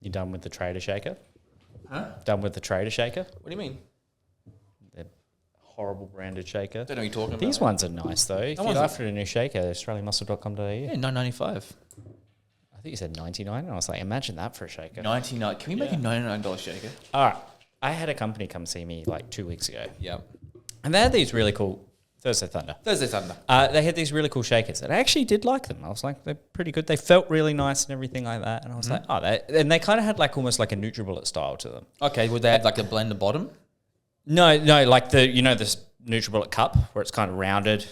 You done with the Trader Shaker? Huh? Done with the Trader Shaker? What do you mean? The horrible branded shaker. Don't know what you're talking about. These ones are nice though. If you're after a new shaker, australianmuscle.com.au. Yeah, $9.95. I think you said 99, and I was like, imagine that for a shaker. 99. Can we make a $99 shaker? All right. I had a company come see me like 2 weeks ago. Yeah. And they had these really cool... Thursday Thunder. They had these really cool shakers, and I actually did like them. I was like, they're pretty good. They felt really nice and everything like that. And I was like, and they kind of had like almost like a NutriBullet style to them. Okay, would they have like a blender bottom? No, like the this NutriBullet cup where it's kind of rounded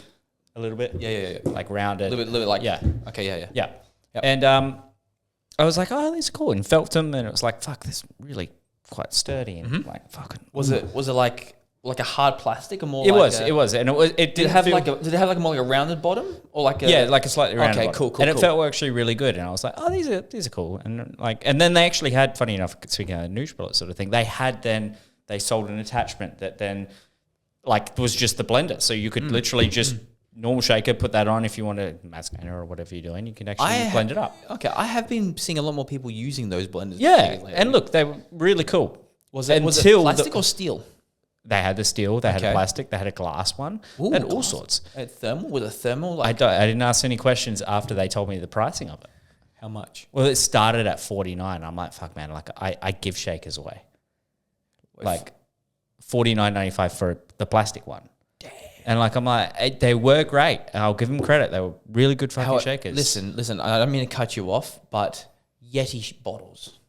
a little bit. Yeah. Like rounded. A little bit like yeah. Okay, yeah. Yep. And I was like, oh, these are cool, and felt them, and it was like, fuck, this is really quite sturdy and like fucking. Was it like a hard plastic or more? It was, and it did it have like a more like a rounded bottom or like a like a slightly rounded bottom. Cool. And it felt actually really good, and I was like, oh, these are cool, and then they actually had, funny enough, speaking of NutriBullet sort of thing, they sold an attachment that then like was just the blender, so you could literally just normal shaker, put that on if you want to mass gainer or whatever you're doing, you can actually blend it up. Okay, I have been seeing a lot more people using those blenders. Yeah, and look, they were really cool. Was it plastic or steel? They had the steel, they had a plastic, they had a glass one, Ooh, and all sorts. Thermal? Was it thermal? I didn't ask any questions after they told me the pricing of it. How much? Well, it started at $49. I'm like, fuck, man, like I give shakers away. Like $49.95 for the plastic one. Damn. And like, I'm like, they were great. I'll give them credit. They were really good fucking shakers. Listen, I don't mean to cut you off, but Yeti bottles.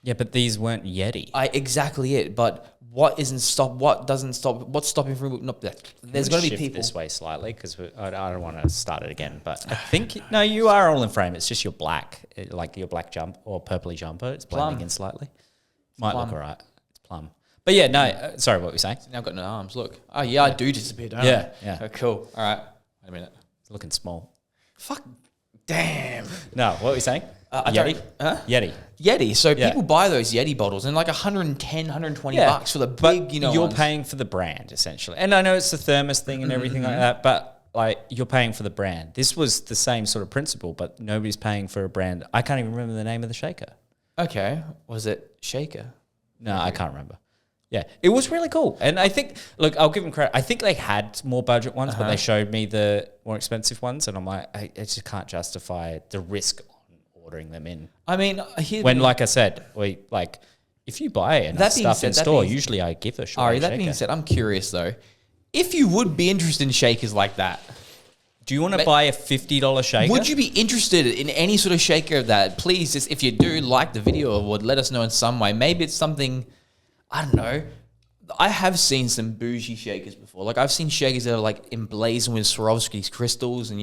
Yeah, but these weren't Yeti. Exactly it. But what's stopping from... No, there's going to be people... this way slightly because I don't want to start it again. But I think... No, you are all in frame. It's just your black, like your black jump or purpley jumper. It's blending in slightly. Might look all right. It's plum. But yeah, no, sorry, what were you saying? Now I've got no arms. Look. Oh, yeah, I do disappear, don't I? Yeah. Oh, cool. All right. Wait a minute. It's looking small. Fuck. Damn. No, what were you saying? Yeti? Yeti. So people buy those Yeti bottles and like 110, 120 bucks for the big, you're ones. Paying for the brand, essentially. And I know it's the thermos thing and everything like that, but like you're paying for the brand. This was the same sort of principle, but nobody's paying for a brand. I can't even remember the name of the shaker. Okay. Was it Shaker? No, I can't remember. Yeah, it was really cool. And I think, look, I'll give them credit. I think they had more budget ones, but they showed me the more expensive ones. And I'm like, I just can't justify the risk on ordering them in. I mean, like I said, if you buy enough stuff in store, usually I give a shot. Ari, that being said, I'm curious though. If you would be interested in shakers like that, do you want to buy a $50 shaker? Would you be interested in any sort of shaker of that? Please, just if you do like the video, would let us know in some way. Maybe it's something... I don't know. I have seen some Boujee Shakers before. Like I've seen shakers that are like emblazoned with Swarovski's crystals, and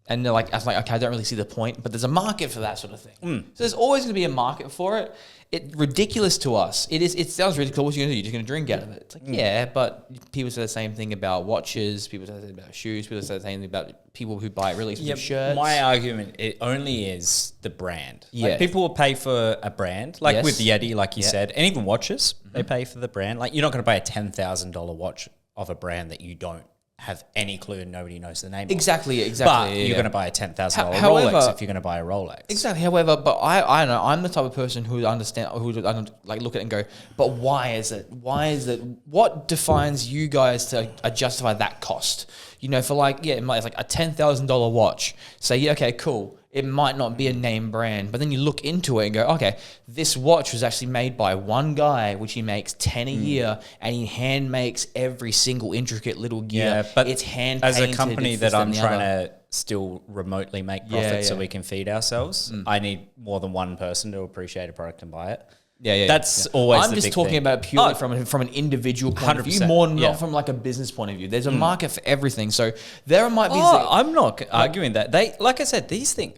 and they're like, I was like, okay, I don't really see the point, but there's a market for that sort of thing. So there's always going to be a market for it. It's ridiculous to us. It sounds really cool. What you're going to do? You're just going to drink out of it. It's like, yeah, but people say the same thing about watches. People say the same about shoes. People say the same thing about people who buy really expensive shirts. My argument, it only is the brand. Yeah. Like people will pay for a brand, like with Yeti, like you said, and even watches, they pay for the brand. Like you're not going to buy a $10,000 watch of a brand that you don't have any clue and nobody knows the name Exactly. of. But you're going to buy a $10,000 Rolex if you're going to buy a Rolex. Exactly. However, but I know I'm the type of person who would like look at it and go, but why is it? What defines you guys to justify that cost? For like, it's like a $10,000 watch. Say, okay, cool. It might not be a name brand, but then you look into it and go, okay, this watch was actually made by one guy, which he makes 10 a year, and he hand makes every single intricate little gear. Yeah, but it's hand as painted. a company that I'm trying to still remotely make profit so we can feed ourselves, I need more than one person to appreciate a product and buy it. That's always the big thing. I'm just talking about it purely from an individual point of view, more not from like a business point of view. There's a market for everything. So there might be... I'm not arguing that. Like I said, these things,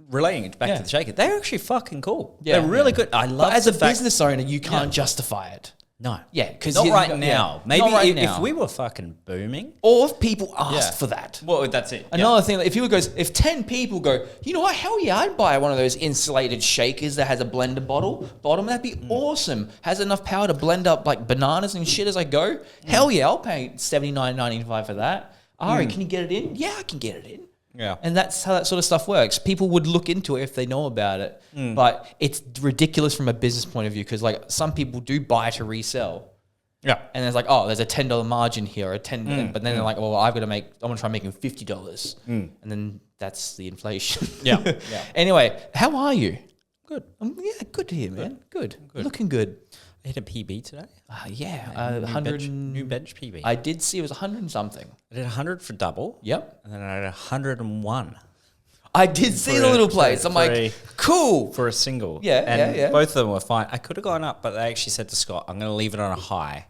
relating it back to the shaker, they're actually fucking cool. They're really good. I love as a business owner, you can't justify it. No. Yeah, because not right now. Maybe if we were fucking booming. Or if people asked for that. Well, that's it. Another thing, if 10 people go, you know what, hell yeah, I'd buy one of those insulated shakers that has a blender bottom, that'd be awesome. Has enough power to blend up like bananas and shit as I go. Hell yeah, I'll pay $79.95 for that. Ari, can you get it in? Yeah, I can get it in. Yeah. And that's how that sort of stuff works. People would look into it if they know about it, but it's ridiculous from a business point of view because like some people do buy to resell. Yeah. And it's like, oh, there's a $10 margin here, or but then they're like, well, I want to try making $50. And then that's the inflation. Yeah. Yeah. Anyway, how are you? Good. Yeah, good to hear, man. Good. Looking good. I hit a PB today. Yeah. New 100 new bench PB. I did see it was 100 and something. I did 100 for double. Yep. And then I had 101 I did see the little plates. I'm like, cool. for a single. Yeah, and yeah. both of them were fine. I could have gone up, but they actually said to Scott, I'm going to leave it on a high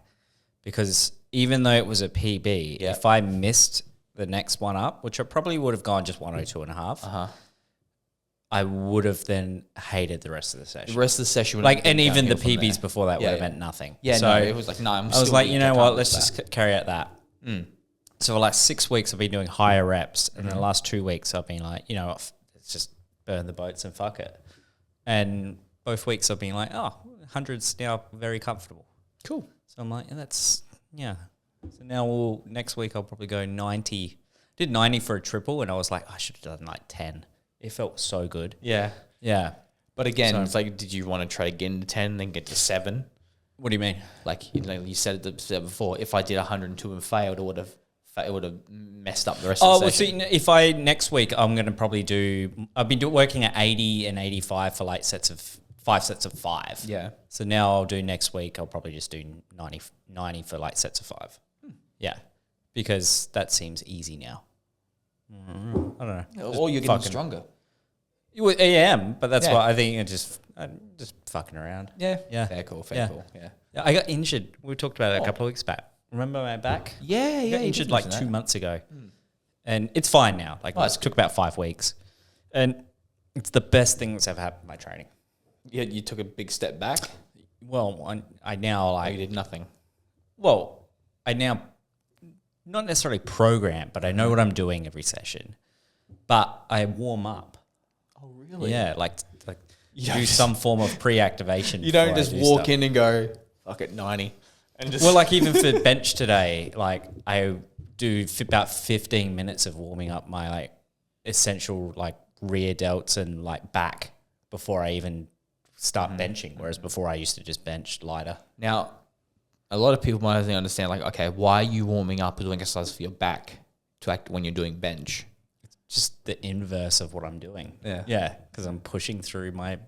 because even though it was a PB, if I missed the next one up, which I probably would have gone just 102 and a half, I would have then hated the rest of the session. The rest of the session would Like, have been and even the downhill from PBs there. before that would have meant nothing. Yeah, so no, it was like, no, I was like, you know what, let's just carry out that. So for like 6 weeks, I've been doing higher reps. And in the last 2 weeks, I've been like, you know, let's just burn the boats and fuck it. And both weeks, I've been like, oh, 100's now very comfortable. Cool. So I'm like, yeah. So now next week, I'll probably go 90. Did 90 for a triple, and I was like, I should have done like 10. It felt so good. Yeah. Yeah. But again, it's like, did you want to try to get into 10 and then get to 7? What do you mean? Like, you know, you said it before, if I did 102 and failed, it would have messed up the rest of the session. Well, see, if I next week, I'm going to probably I've been working at 80 and 85 for like 5 sets of 5. Yeah. So now I'll do next week, I'll probably just do 90 for like sets of 5. Yeah. Because that seems easy now. I don't know. Or you're getting stronger. I am, but that's why I think I'm just fucking around. Yeah. Yeah. Fair call. Yeah. I got injured. We talked about it a couple of weeks back. Remember my back? Yeah. I got injured like 2 months ago. And it's fine now. Like it took about 5 weeks. And it's the best thing that's ever happened to my training. Yeah, you took a big step back. Well, I now like... You did nothing. Well, I now... Not necessarily program, but I know what I'm doing every session. But I warm up. Oh, really? Yeah, like do some form of pre-activation. You don't just walk in and go, fuck it, 90. And just well, like even for bench today, like I do about 15 minutes of warming up my like essential like rear delts and like back before I even start benching. Whereas before I used to just bench lighter. Now, a lot of people might only understand like, okay, why are you warming up or doing exercise for your back to act when you're doing bench? Just the inverse of what I'm doing. Yeah, because I'm pushing through my,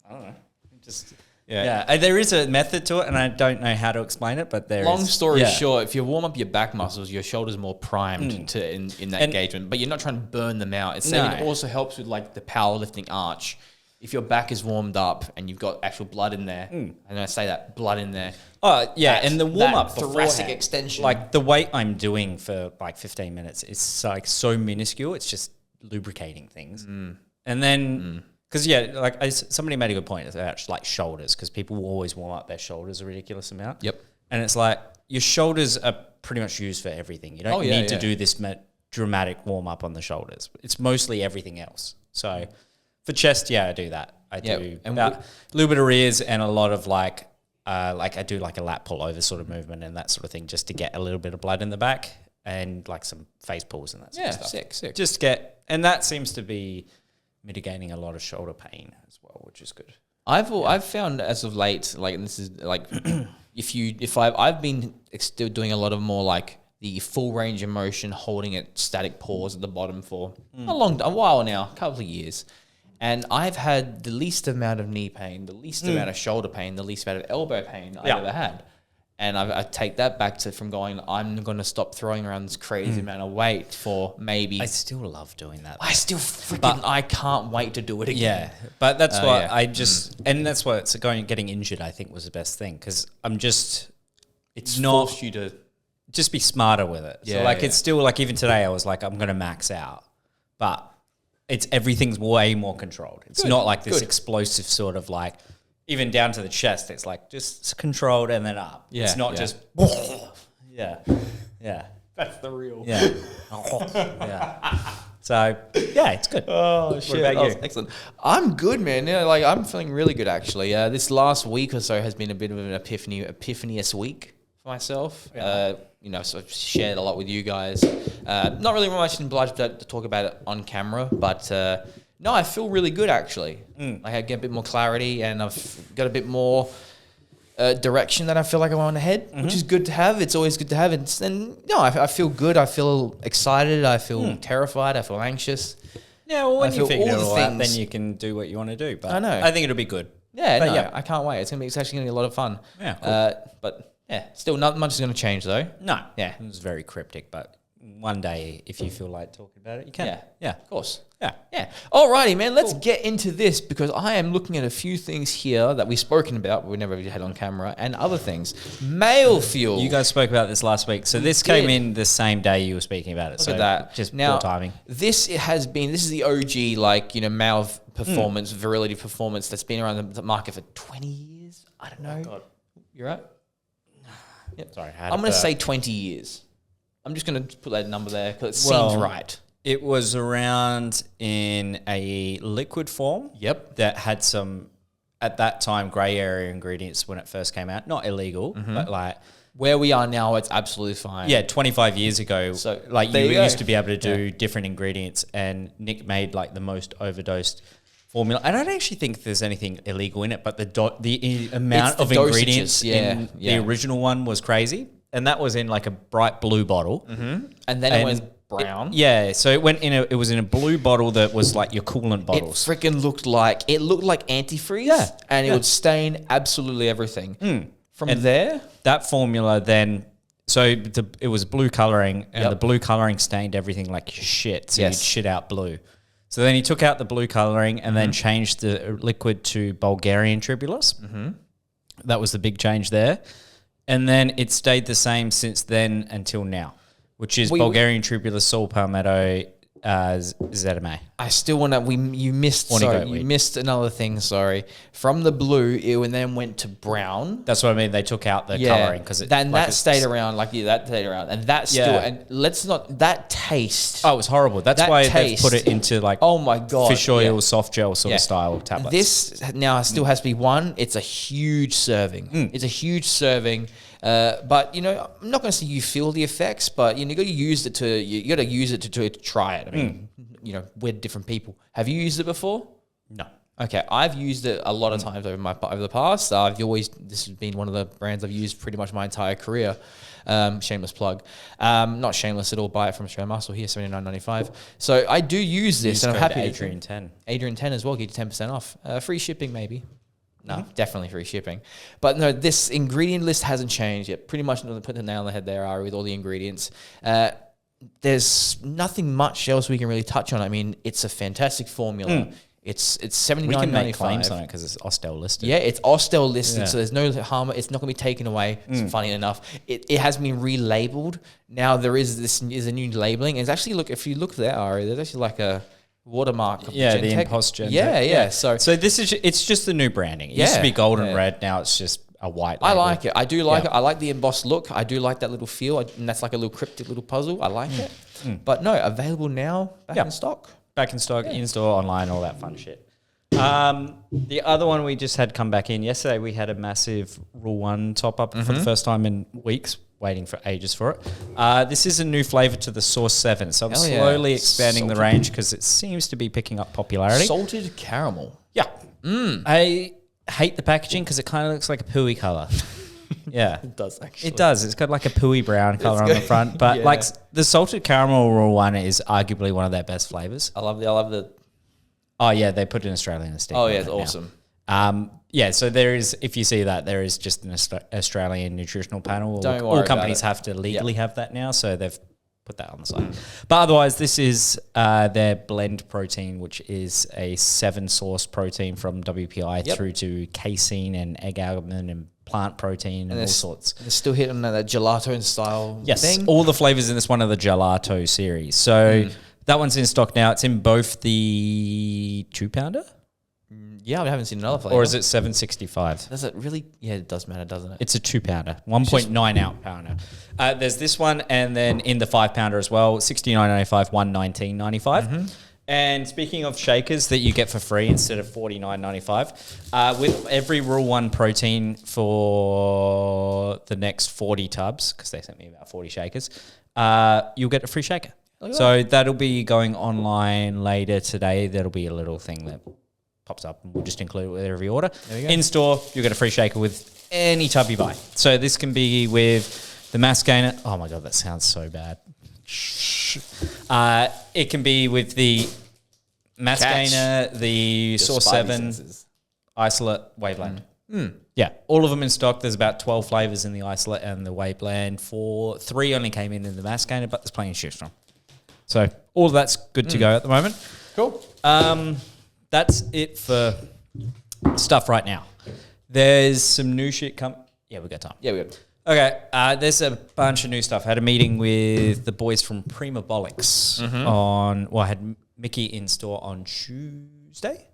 I don't know, just there is a method to it, and I don't know how to explain it, but Long story short, if you warm up your back muscles, your shoulders are more primed in that engagement, but you're not trying to burn them out. It also helps with like the powerlifting arch. If your back is warmed up and you've got actual blood in there, and I say that blood in there. Oh yeah, and the warm up thoracic extension, like the weight I'm doing for like 15 minutes, is like so minuscule. It's just lubricating things, and then because like somebody made a good point about like shoulders, because people will always warm up their shoulders a ridiculous amount. Yep, and it's like your shoulders are pretty much used for everything. You don't need to do this dramatic warm up on the shoulders. It's mostly everything else. So. For chest, I do that. I do a little bit of rears and a lot of like I do like a lat pull over sort of movement and that sort of thing, just to get a little bit of blood in the back and like some face pulls and that sort of stuff. Sick. Just and that seems to be mitigating a lot of shoulder pain as well, which is good. I've found as of late, like, and this is like, I've been still doing a lot of more like the full range of motion, holding it static pause at the bottom for a while now, a couple of years. And I've had the least amount of knee pain, the least amount of shoulder pain, the least amount of elbow pain I've ever had. And I take that back from going, I'm going to stop throwing around this crazy amount of weight for maybe... I still love doing that. I still I can't wait to do it again. Yeah, but that's why I just... And that's why getting injured, I think, was the best thing. Because I'm just... It's not... forced you to... Just be smarter with it. Yeah, so like it's still like even today I was like, I'm going to max out. But... everything's way more controlled. It's not like this explosive sort of like, even down to the chest, it's like just controlled and then up. Yeah, it's not just, That's the real. Yeah. So, it's good. Oh, shit. What about you? Excellent. I'm good, man. Yeah, like I'm feeling really good, actually. This last week or so has been a bit of an epiphanious week for myself. Yeah. So I've shared a lot with you guys. Not really much obliged to talk about it on camera, but no, I feel really good actually. Like I get a bit more clarity, and I've got a bit more direction that I feel like I want to head, which is good to have. It's always good to have. I feel good. I feel excited. I feel terrified. I feel anxious. Yeah, well, when I you feel figure it all all the out, things. then you can do what you want to do. But I know. I think it'll be good. Yeah, But I can't wait. It's actually going to be a lot of fun. Yeah, cool. But yeah, still not much is going to change though. No, Yeah. it was very cryptic, but one day, if you feel like talking about it, you can. Yeah. Yeah. Of course. Yeah. Yeah. Alrighty, man. Let's get into this because I am looking at a few things here that we've spoken about, but we never really had on camera, and other things. Male fuel. You guys spoke about this last week. So this came in the same day you were speaking about it. Look so at that. Just Now, poor timing. this is the OG, male performance, virility performance that's been around the market for 20 years. I don't know. God. You're right? Yep. Sorry. I'm going to say 20 years. I'm just going to put that number there because it seems right. It was around in a liquid form. Yep. That had some, at that time, grey area ingredients when it first came out. Not illegal, but like... Where we are now, it's absolutely fine. Yeah, 25 years ago, So, like there you you go. used to be able to do different ingredients, and Nick made like the most overdosed formula. I don't actually think there's anything illegal in it, but the amount the of ingredients dosages, in the original one was crazy, and that was in like a bright blue bottle. And then it went brown. Yeah, so it went in it was in a blue bottle that was like your coolant It bottles. freaking looked like antifreeze. Yeah, And it yeah. would stain absolutely everything. From And there, that formula then, so it was blue coloring, and the blue coloring stained everything like shit. So Yes. you'd shit out blue. So then he took out the blue coloring and then changed the liquid to Bulgarian tribulus. That was the big change there. And then it stayed the same since then until now, which is Bulgarian tribulus, sol palmetto, ZMA. I still want to. You missed. Horny Sorry, goat you weed. missed another thing. Sorry. From the blue, it then went to brown. That's what I mean. They took out the coloring because that stayed around. That stayed around, and that still. Yeah. And let's not that taste. Oh, it was horrible. That's That why they taste- put it into like Oh my god! fish oil, yeah. soft gel sort of style tablets. This now still has to be one. It's a huge serving. It's a huge serving. But I'm not going to say you feel the effects, but you got to use it to try it. I mean, we're different people. Have you used it before? No. Okay, I've used it a lot of times over the past. This has been one of the brands I've used pretty much my entire career. Shameless plug. Not shameless at all. Buy it from Australian Muscle here, $79.95. So I do use this, and I'm happy. Adrian10. Adrian10 as well. Get you 10% off. Free shipping maybe. No, definitely free shipping. But no, this ingredient list hasn't changed yet. Pretty much put the nail on the head there, Ari, with all the ingredients. There's nothing much else we can really touch on. I mean, it's a fantastic formula. It's $79.95. We can make claims on it because it's Ostel listed. Yeah, it's Ostel listed, Yeah. so there's no harm. It's not going to be taken away. It's funny enough. It has been relabeled. Now there is a new labeling. It's actually, if you look there, Ari, there's actually like a watermark of Yeah, the Gen-Tec. Impost Gen-Tec. Yeah. So this is it's just the new branding. It used to be gold and Yeah. red. Now it's just a white I label. like it. I do like Yeah. it. I like the embossed look. I do like that little feel. And that's like a little cryptic little puzzle. I like it. But no, available now, back in stock. Back in stock, in-store, online, all that fun shit. The other one we just had come back in yesterday, we had a massive Rule 1 top-up for the first time in weeks, waiting for ages for it. This is a new flavour to the Source 7, so I'm Hell yeah. slowly expanding the Salted. range because it seems to be picking up popularity. Salted caramel. Yeah. I hate the packaging because it kind of looks like a pooey colour. Yeah. It does actually. It does. It's got like a pooey brown colour on the front. But Yeah. like the salted caramel Rule 1 is arguably one of their best flavours. I love the. Oh, yeah. They put an Australian sticker. Oh on yeah, it it's now. awesome. Yeah, so there is, if you see that, there is just an Australian nutritional panel. Don't All worry companies about it. have to legally have that now, so they've put that on the side. But otherwise, this is their blend protein, which is a 7-source protein from WPI through to casein and egg albumin and plant protein and all sorts. They're still hitting that gelato and style Yes, thing. all the flavors in this one are the gelato series. So that one's in stock now. It's in both the 2-pounder, Yeah, I haven't seen another flavor. or is it 765? Does it really? Yeah, it does matter, doesn't it? It's a 2-pounder, 1.9 ounce pounder. There's this one, and then in the 5-pounder as well, $69.95, $119.95. And speaking of shakers that you get for free instead of $49.95, with every Rule 1 protein for the next 40 tubs, because they sent me about 40 shakers, you'll get a free shaker. So that'll be going online later today. That'll be a little thing that pops up, and we'll just include it with every order. In store, you'll get a free shaker with any tub you buy. So this can be with the mass gainer. Oh my God, that sounds so bad. It can be with the mass gainer, the Source 7, isolate, whey blend. Yeah, all of them in stock. There's about 12 flavors in the isolate and the whey blend. 3 only came in the mass gainer, but there's plenty to choose from. So all of that's good to go at the moment. Cool. That's it for stuff right now. There's some new shit Yeah, we got time. Yeah, we got. Okay, there's a bunch of new stuff. I had a meeting with the boys from Primabolics I had Mickey in store on Tuesday.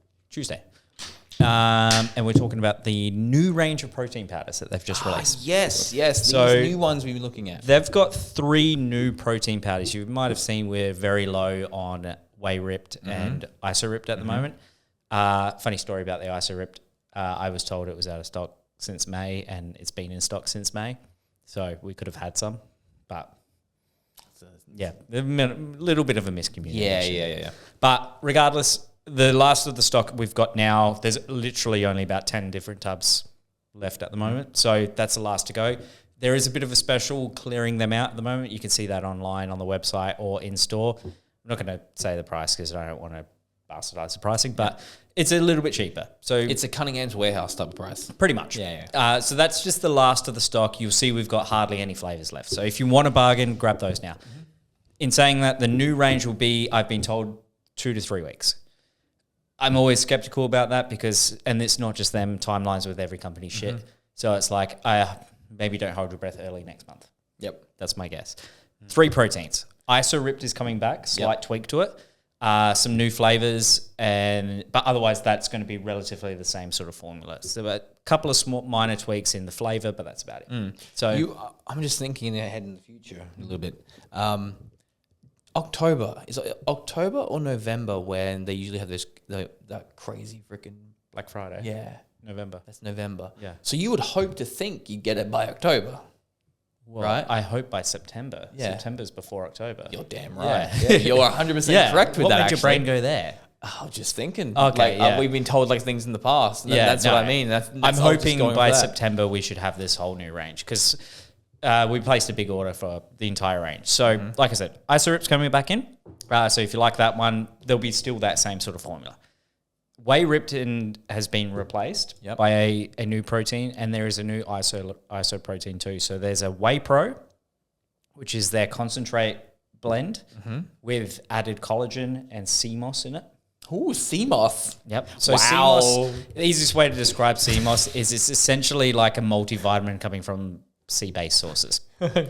And we're talking about the new range of protein powders that they've just released. Yes. So these new ones we've been looking at. They've got 3 new protein powders. You might have seen we're very low on Whey Ripped and Iso Ripped at the moment. Funny story about the Iso Ripped. I was told it was out of stock since May, and it's been in stock since May. So we could have had some, but yeah, a little bit of a miscommunication. Yeah. But regardless, the last of the stock we've got now, there's literally only about 10 different tubs left at the moment. So that's the last to go. There is a bit of a special clearing them out at the moment. You can see that online on the website or in store. I'm not going to say the price because I don't want to bastardize the pricing, but it's a little bit cheaper. So it's a Cunningham's Warehouse type of price. Pretty much. Yeah. So that's just the last of the stock. You'll see we've got hardly any flavors left. So if you want a bargain, grab those now. In saying that, the new range will be, I've been told, 2 to 3 weeks. I'm always skeptical about that because, and it's not just them, timelines with every company shit. So it's like, maybe don't hold your breath early next month. Yep. That's my guess. 3 proteins. Iso Ripped is coming back, slight tweak to it. Some new flavors, but otherwise that's going to be relatively the same sort of formula. So a couple of small minor tweaks in the flavor, but that's about it. So I'm just thinking ahead in the future a little bit. October, is it October or November when they usually have that crazy freaking Black Friday. Yeah, November. That's November. Yeah. So you would hope to think you get it by October. Well, right? I hope by September. Yeah. September's before October. You're damn right. Yeah. You're 100% correct with what that. What made your brain go there? I'm just thinking. Okay, we've been told things in the past. And Yeah, that's what I mean. I'm hoping by September we should have this whole new range because we placed a big order for the entire range. So, like I said, Iso Rip's coming back in. So if you like that one, there'll be still that same sort of formula. Whey Ripped has been replaced by a new protein, and there is a new iso protein too. So there's a Whey Pro, which is their concentrate blend with added collagen and CMOS in it. Ooh, CMOS. Yep. So wow. CMOS, the easiest way to describe CMOS is it's essentially like a multivitamin coming from sea-based sources,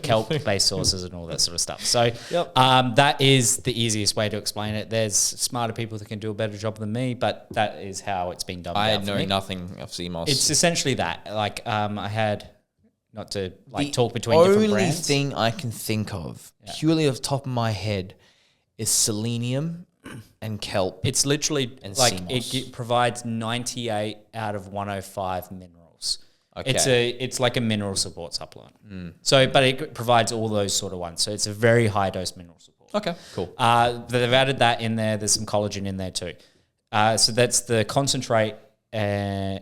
kelp-based sources and all that sort of stuff. So that is the easiest way to explain it. There's smarter people that can do a better job than me, but that is how it's been done. I know nothing of CMOS. It's essentially that. Like I had, not to talk between different brands. The only thing I can think of, purely off the top of my head, is selenium and kelp. It's literally and like CMOS. it provides 98 out of 105 minerals. Okay. It's like a mineral support supplement. So, but it provides all those sort of ones. So it's a very high dose mineral support. Okay, cool. They've added that in there. There's some collagen in there too. So that's the concentrate. Whey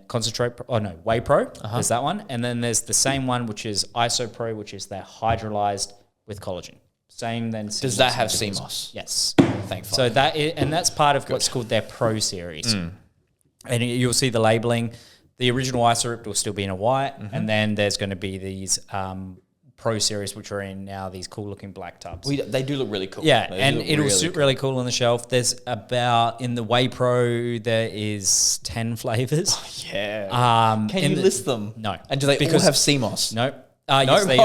Pro. There's that one, and then there's the same one which is Iso Pro, which is their hydrolyzed with collagen. Same then. Does that have CMOS? Yes. Thankfully. So that's part of what's called their Pro series, and you'll see the labeling. The original Iso Ripped will still be in a white, and then there's going to be these Pro series, which are in now these cool looking black tubs. They do look really cool. Yeah, and it'll sit really cool on the shelf. There's in the Whey Pro, there is 10 flavors. Yeah. Can you list them? No. And do they all have CMOS? No. Yes, they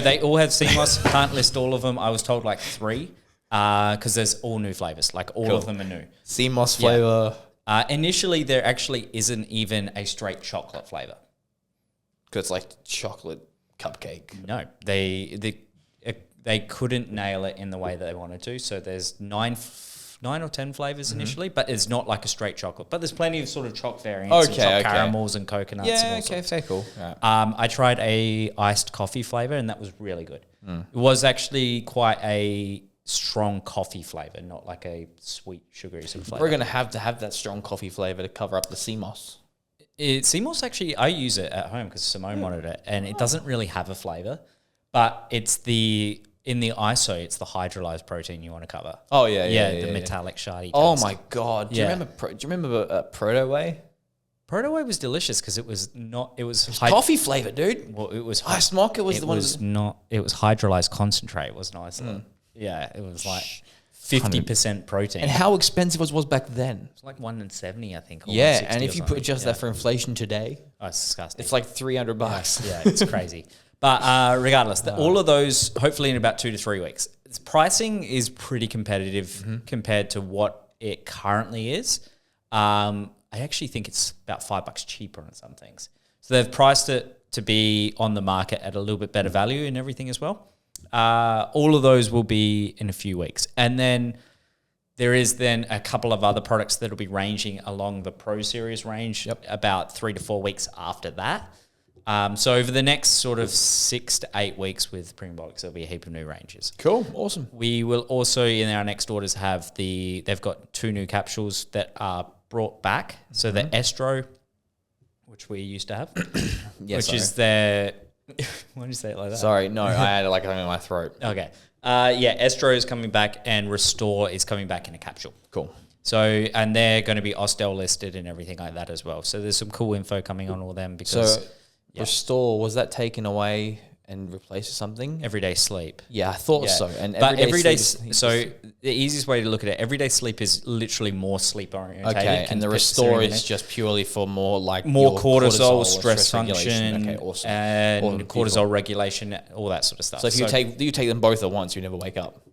they all have CMOS. Can't list all of them. I was told like 3 because there's all new flavors. Like all of them are new. CMOS flavor. Initially, there actually isn't even a straight chocolate flavor. Because it's like chocolate cupcake. No, they couldn't nail it in the way that they wanted to. So there's 9 9 or 10 flavors initially, but it's not like a straight chocolate. But there's plenty of sort of choc variants, and choc caramels and coconuts. Yeah, and all okay, sorts. fair, cool. Right. I tried a iced coffee flavor, and that was really good. It was actually quite a strong coffee flavor, not like a sweet, sugary sort of flavor. We're going to have that strong coffee flavor to cover up the sea moss. Sea moss, actually, I use it at home because Simone wanted it, and it doesn't really have a flavor, but it's in the ISO, it's the hydrolyzed protein you want to cover. Oh, yeah. The metallic shardy Oh, taste. my God. Do Yeah. you remember Proto Whey? Proto Whey was delicious because it was Coffee flavor, dude. Well, it was Iced mocha was the one. It was hydrolyzed concentrate. It wasn't isolate. Yeah, it was like 50% protein. And how expensive was back then? It's like $1.70, I think. Or Yeah, $1.60 and if or you something. adjust that for inflation today, oh, it's disgusting. it's like $300. Yeah, it's crazy. But regardless, all of those, hopefully in about 2 to 3 weeks. Its pricing is pretty competitive compared to what it currently is. I actually think it's about $5 cheaper on some things. So they've priced it to be on the market at a little bit better value and everything as well. All of those will be in a few weeks. And then there is then a couple of other products that will be ranging along the Pro Series range about 3 to 4 weeks after that. So over the next sort of 6 to 8 weeks with Primabolics, there'll be a heap of new ranges. Cool, awesome. We will also, in our next orders, have they've got 2 new capsules that are brought back. So the Estro, which we used to have, is their... Why did you say it like that? Sorry, no, I had like something in my throat. Okay. Estro is coming back and Restore is coming back in a capsule. Cool. So, and they're going to be Ostel listed and everything like that as well. So there's some cool info coming on all them because... Restore, was that taken away and replaced with something? Everyday sleep. Yeah, I thought so. And everyday sleep so the easiest way to look at it, everyday sleep is literally more sleep oriented. Okay, and the Restore is just purely for more like more cortisol, regulation. stress function, okay, awesome. and cortisol regulation, all that sort of stuff. So if you take them both at once, you never wake up.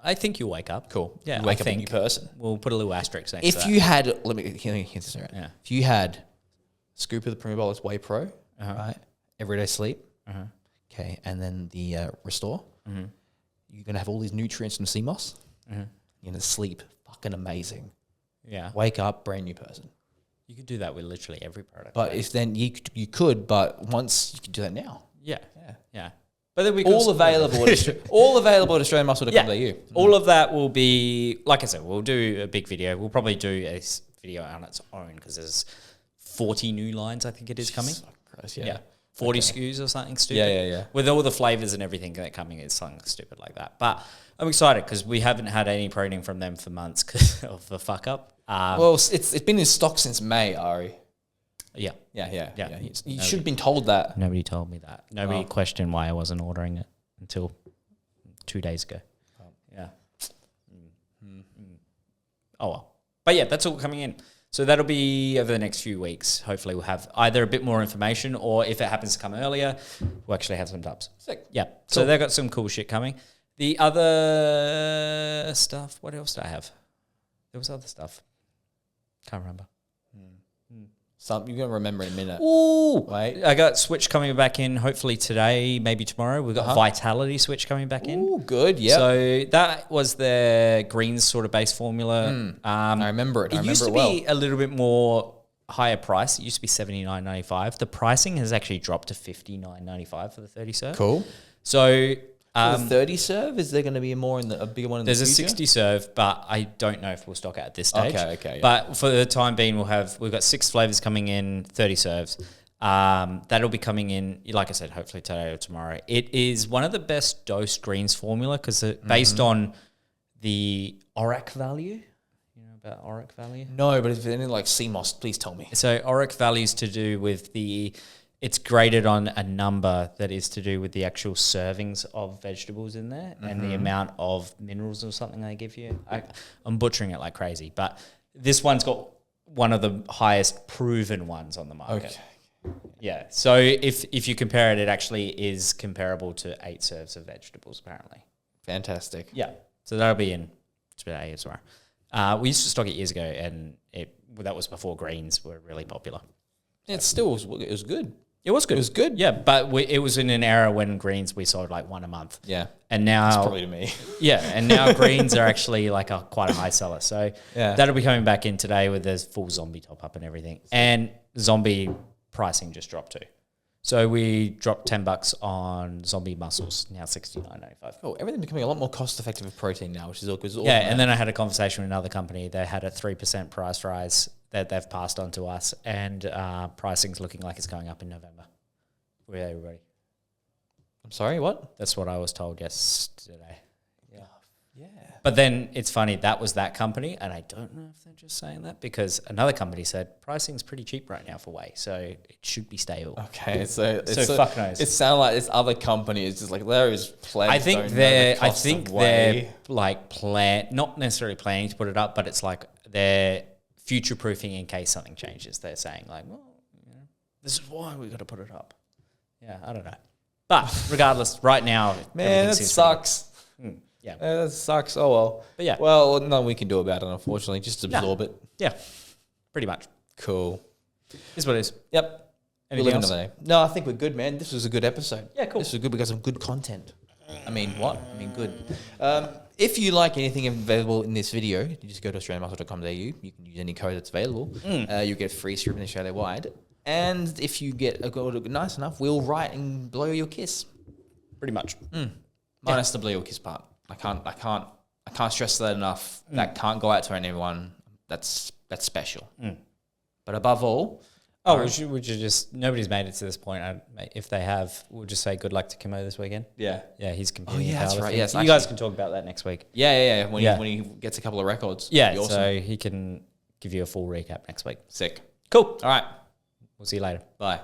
I think you'll wake up. Cool. Yeah, you wake up a new person. We'll put a little asterisk next to that. If you had, let me hear this right. Yeah. If you had a scoop of the Primabolics Whey Pro, right, everyday sleep, okay, and then the Restore, you're gonna have all these nutrients from sea moss. You're gonna sleep fucking amazing. Yeah. Wake up, brand new person. You could do that with literally every product. But if then you could, but once you could do that now. Yeah. Yeah. But then we All available at AustralianMuscle.com.au. All of that will be, like I said, we'll do a big video. We'll probably do a video on its own because there's 40 new lines, I think it is coming. Christ, Yeah. 40 SKUs or something stupid. Yeah. With all the flavors and everything that coming, it's something stupid like that. But I'm excited because we haven't had any protein from them for months because of the fuck up. Well, it's been in stock since May, Ari. Yeah. You should have been told that. Nobody told me that. Nobody questioned why I wasn't ordering it until 2 days ago. Yeah. Oh, well. But yeah, that's all coming in. So that'll be over the next few weeks. Hopefully we'll have either a bit more information or if it happens to come earlier, we'll actually have some dubs. Sick. Yeah. Cool. So they've got some cool shit coming. The other stuff, what else did I have? There was other stuff. Can't remember. You're going to remember in a minute. Ooh. Wait. I got Switch coming back in hopefully today, maybe tomorrow. We've got Vitality Switch coming back in. Ooh, good. Yeah. So that was the greens sort of base formula. I remember it. It used to be a little bit more higher price. It used to be $79.95. The pricing has actually dropped to $59.95 for the 30 serve. Cool. So the 30 serve, is there going to be a bigger one in the future? there's a 60 serve, but I don't know if we'll stock it at this stage. Okay. Yeah. But for the time being, we've got 6 flavors coming in, 30 serves. That'll be coming in, like I said, hopefully today or tomorrow. It is one of the best dose greens formula because based on the ORAC value. You know about ORAC value? No, but if there's anything like CMOS, please tell me. So ORAC value is to do with it's graded on a number that is to do with the actual servings of vegetables in there and the amount of minerals or something they give you. I'm butchering it like crazy, but this one's got one of the highest proven ones on the market. Okay. Yeah. So if you compare it, it actually is comparable to 8 serves of vegetables, apparently. Fantastic. Yeah. So that'll be in today as well. We used to stock it years ago, and that was before greens were really popular. It was good. It was good. It was good. Yeah, but it was in an era when greens we sold like one a month. Yeah. And now That's probably to me. Yeah, and now greens are actually like quite a high seller. So that'll be coming back in today with this full zombie top up and everything. And zombie pricing just dropped too. So we dropped $10 on zombie mussels, now $69.95. Oh, everything's becoming a lot more cost effective with protein now, which is all good. Yeah, and then I had a conversation with another company. They had a 3% price rise that they've passed on to us, and pricing's looking like it's going up in November with everybody. I'm sorry, what? That's what I was told yesterday. Yeah. But then it's funny, that was that company, and I don't know if they're just saying that because another company said pricing's pretty cheap right now for whey, so it should be stable. Okay, so fuck knows. It sounds like this other company is just like there is plenty. I think they're like not necessarily planning to put it up, but it's like they're future proofing in case something changes. They're saying like, well, this is why we got to put it up. Yeah, I don't know, but regardless, right now, man, that sucks. Yeah, that sucks. Oh well. But yeah, well, nothing we can do about it, unfortunately. Just absorb it. Yeah, pretty much. Cool. Is what it is. Yep. Anything else? No, I think we're good, man. This was a good episode. Yeah, cool. This was good. We got some good content. I mean, good. If you like anything available in this video, you just go to australianmuscle.com.au. You can use any code that's available. You get free shipping Australia-wide. And if you get a code nice enough, we'll write and blow you a kiss. Pretty much. Minus the blow your kiss part. I can't stress that enough. That can't go out to anyone. That's special. But above all, would you just, nobody's made it to this point. If they have, we'll just say good luck to Kimo this weekend. Yeah, he's competing. That's right. Yes, you guys can talk about that next week. Yeah. When he gets a couple of records. Yeah, awesome. so he can give you a full recap next week. Sick. Cool. All right. We'll see you later. Bye.